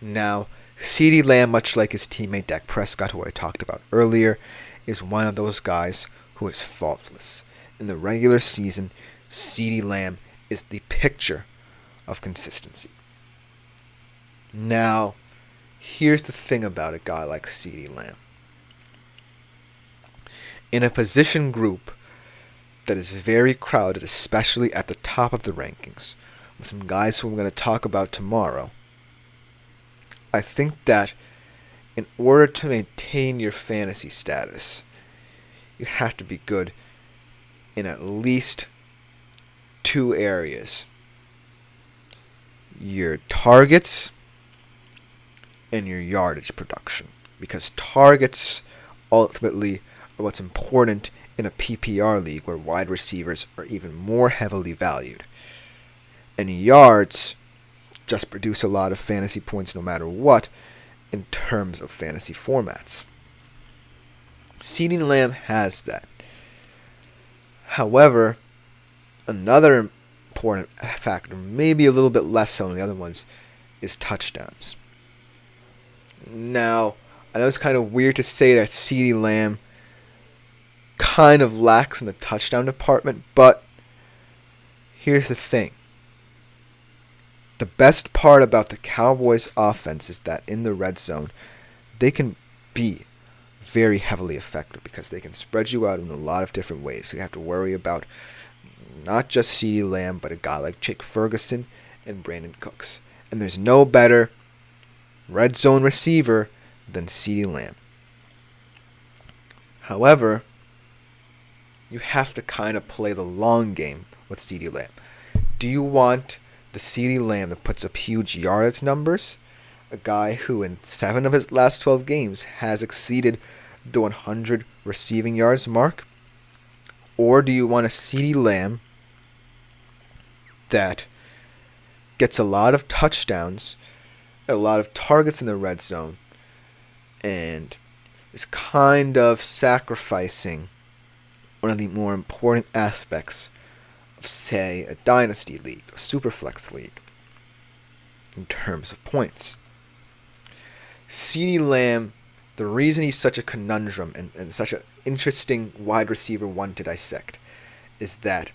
Now, CeeDee Lamb, much like his teammate Dak Prescott, who I talked about earlier, is one of those guys who is faultless. In the regular season, CeeDee Lamb is the picture of consistency. Now, here's the thing about a guy like CeeDee Lamb. In a position group that is very crowded, especially at the top of the rankings, with some guys who I'm going to talk about tomorrow, I think that in order to maintain your fantasy status, you have to be good in at least 2 areas. Your targets and your yardage production. Because targets ultimately are what's important in a PPR league where wide receivers are even more heavily valued. And yards just produce a lot of fantasy points no matter what in terms of fantasy formats. CeeDee Lamb has that. However, another important factor, maybe a little bit less so than the other ones, is touchdowns. Now, I know it's kind of weird to say that CeeDee Lamb kind of lacks in the touchdown department, but here's the thing. The best part about the Cowboys' offense is that in the red zone, they can be very heavily effective because they can spread you out in a lot of different ways. So you have to worry about not just CeeDee Lamb, but a guy like Jake Ferguson and Brandon Cooks. And there's no better red zone receiver than CeeDee Lamb. However, you have to kind of play the long game with CeeDee Lamb. Do you want the CeeDee Lamb that puts up huge yardage numbers? A guy who in 7 of his last 12 games has exceeded the 100 receiving yards mark? Or do you want a CeeDee Lamb that gets a lot of touchdowns, a lot of targets in the red zone, and is kind of sacrificing one of the more important aspects of, say, a dynasty league, a superflex league, in terms of points? CeeDee Lamb, the reason he's such a conundrum and such an interesting wide receiver 1 to dissect is that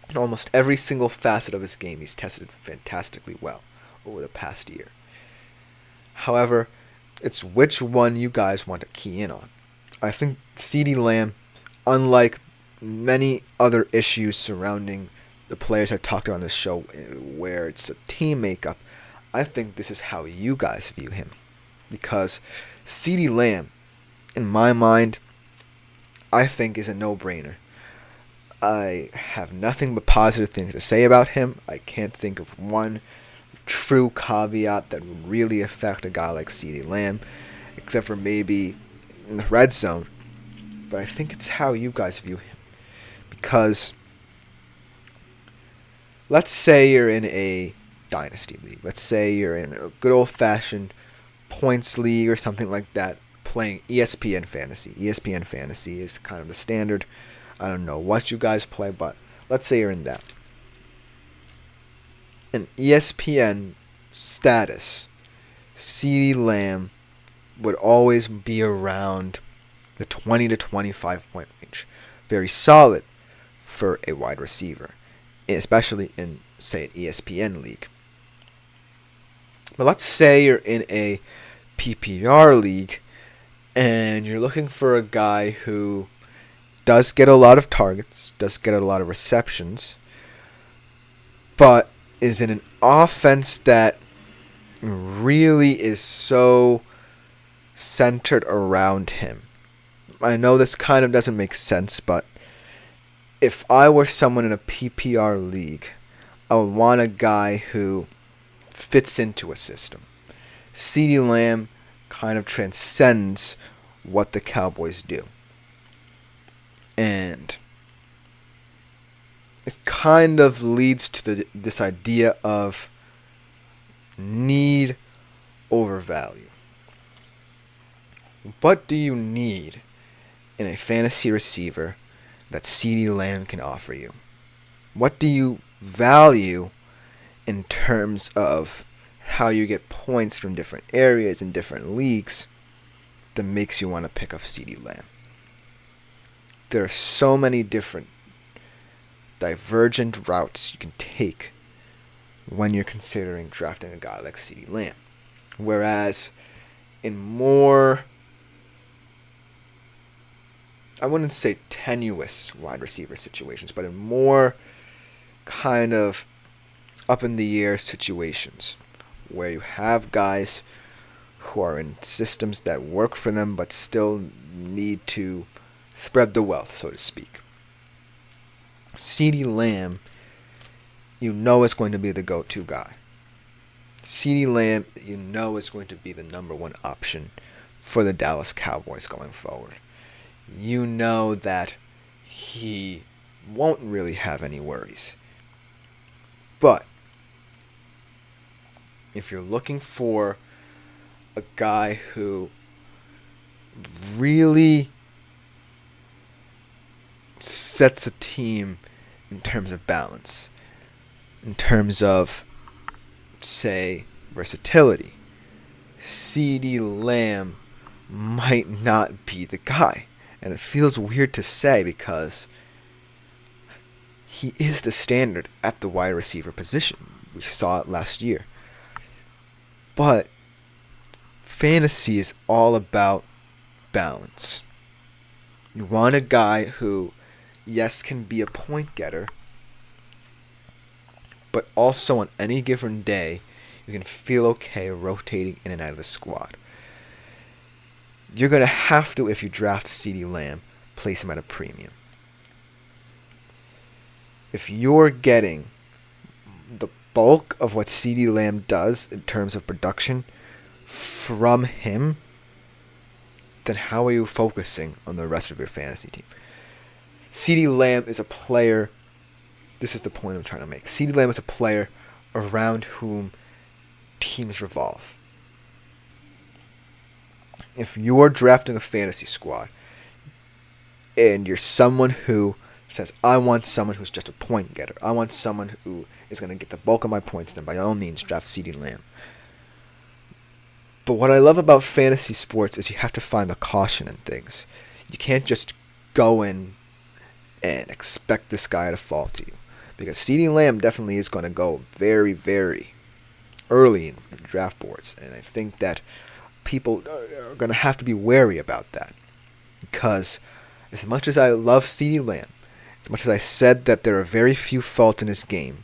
in almost every single facet of his game, he's tested fantastically well over the past year. However, it's which one you guys want to key in on. I think CeeDee Lamb, unlike many other issues surrounding the players I've talked about on this show where it's a team makeup, I think this is how you guys view him. Because CeeDee Lamb, in my mind, I think is a no-brainer. I have nothing but positive things to say about him. I can't think of one true caveat that would really affect a guy like CeeDee Lamb, except for maybe in the red zone. But I think it's how you guys view him. Because let's say you're in a dynasty league. Let's say you're in a good old-fashioned points league or something like that, playing ESPN Fantasy. ESPN Fantasy is kind of the standard. I don't know what you guys play, but let's say you're in that. In ESPN status, CeeDee Lamb would always be around the 20 to 25 point range. Very solid for a wide receiver, especially in, say, an ESPN league. But let's say you're in a PPR league and you're looking for a guy who does get a lot of targets, does get a lot of receptions, but is in an offense that really is so centered around him. I know this kind of doesn't make sense, but if I were someone in a PPR league, I would want a guy who fits into a system. CeeDee Lamb kind of transcends what the Cowboys do. And it kind of leads to this idea of need over value. What do you need in a fantasy receiver that CeeDee Lamb can offer you? What do you value in terms of how you get points from different areas and different leagues that makes you want to pick up CeeDee Lamb? There are so many different divergent routes you can take when you're considering drafting a guy like CeeDee Lamb. Whereas in more, I wouldn't say tenuous wide receiver situations, but in more kind of up in the air situations where you have guys who are in systems that work for them but still need to spread the wealth, so to speak. CeeDee Lamb, you know, is going to be the go-to guy. CeeDee Lamb, you know, is going to be the number one option for the Dallas Cowboys going forward. You know that he won't really have any worries. But if you're looking for a guy who really sets a team in terms of balance, in terms of, say, versatility, CeeDee Lamb might not be the guy. And it feels weird to say because he is the standard at the wide receiver position. We saw it last year. But fantasy is all about balance. You want a guy who, yes, can be a point getter, but also on any given day, you can feel okay rotating in and out of the squad. You're going to have to, if you draft CeeDee Lamb, place him at a premium. If you're getting the bulk of what CeeDee Lamb does in terms of production from him, then how are you focusing on the rest of your fantasy team? CeeDee Lamb is a player, this is the point I'm trying to make. CeeDee Lamb is a player around whom teams revolve. If you're drafting a fantasy squad and you're someone who says, I want someone who's just a point getter, I want someone who is going to get the bulk of my points, then by all means draft CeeDee Lamb. But what I love about fantasy sports is you have to find the caution in things. You can't just go in and expect this guy to fall to you. Because CeeDee Lamb definitely is going to go very, very early in draft boards. And I think that people are going to have to be wary about that. Because as much as I love CeeDee Lamb, as much as I said that there are very few faults in his game,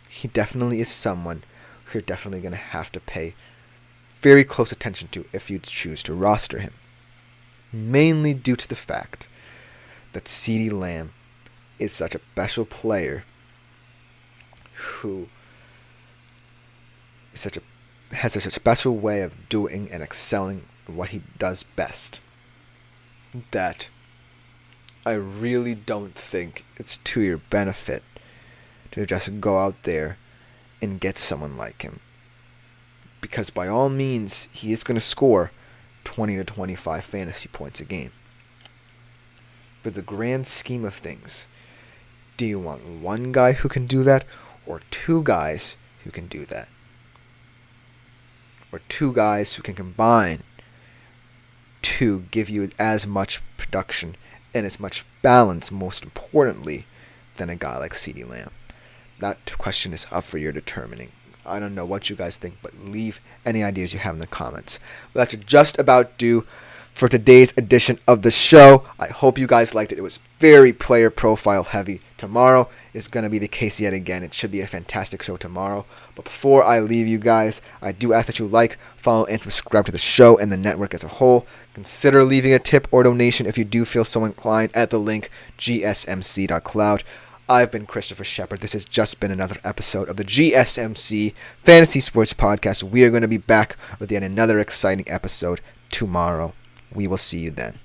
he definitely is someone who you're definitely going to have to pay very close attention to if you choose to roster him. Mainly due to the fact that CeeDee Lamb is such a special player who has such a special way of doing and excelling in what he does best that I really don't think it's to your benefit to just go out there and get someone like him. Because by all means, he is going to score 20 to 25 fantasy points a game. But the grand scheme of things, do you want one guy who can do that, or two guys who can do that? Or two guys who can combine to give you as much production and as much balance, most importantly, than a guy like CeeDee Lamb? That question is up for your determining. I don't know what you guys think, but leave any ideas you have in the comments. But that should just about do for today's edition of the show. I hope you guys liked it. It was very player profile heavy. Tomorrow is going to be the case yet again. It should be a fantastic show tomorrow. But before I leave you guys, I do ask that you like, follow, and subscribe to the show and the network as a whole. Consider leaving a tip or donation if you do feel so inclined at the link gsmc.cloud. I've been Christopher Shepard. This has just been another episode of the GSMC Fantasy Sports Podcast. We are going to be back with yet another exciting episode tomorrow. We will see you then.